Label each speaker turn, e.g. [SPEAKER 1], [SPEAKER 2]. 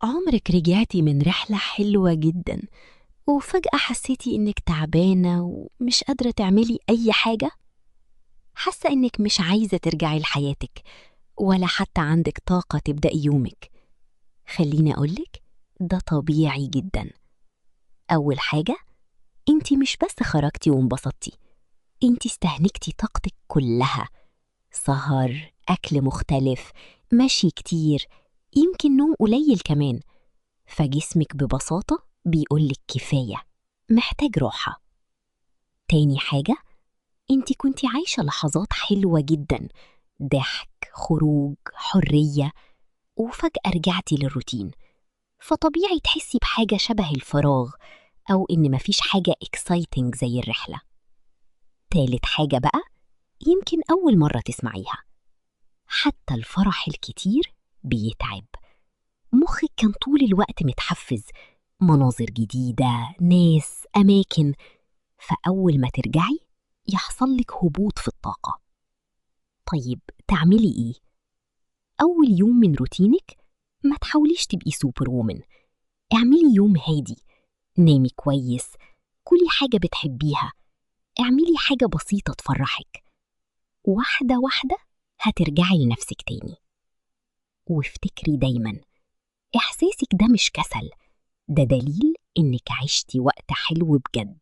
[SPEAKER 1] عمرك رجعتي من رحلة حلوة جدا وفجأة حسيتي إنك تعبانة ومش قادرة تعملي أي حاجة؟ حاسة إنك مش عايزة ترجعي لحياتك ولا حتى عندك طاقة تبدأي يومك؟ خليني أقولك، ده طبيعي جدا. أول حاجة، انتي مش بس خرجتي وانبسطتي، انتي استهلكتي طاقتك كلها. سهر، أكل مختلف، مشي كتير، يمكن نوم قليل كمان. فجسمك ببساطة بيقولك كفاية، محتاج راحة. تاني حاجة، انتي كنتي عايشة لحظات حلوة جدا، ضحك، خروج، حرية، وفجأة رجعتي للروتين. فطبيعي تحسي بحاجة شبه الفراغ، أو إن مفيش حاجة exciting زي الرحلة. تالت حاجة بقى، يمكن أول مرة تسمعيها، حتى الفرح الكتير بيتعب. مخك كان طول الوقت متحفز، مناظر جديدة، ناس، أماكن. فأول ما ترجعي يحصل لك هبوط في الطاقة. طيب تعملي إيه؟ أول يوم من روتينك ما تحاوليش تبقي سوبر وومن. اعملي يوم هادي، نامي كويس، كلي حاجة بتحبيها، اعملي حاجة بسيطة تفرحك. واحدة واحدة هترجعي لنفسك تاني. وافتكري دايما، إحساسك ده مش كسل، ده دليل إنك عشتي وقت حلو بجد.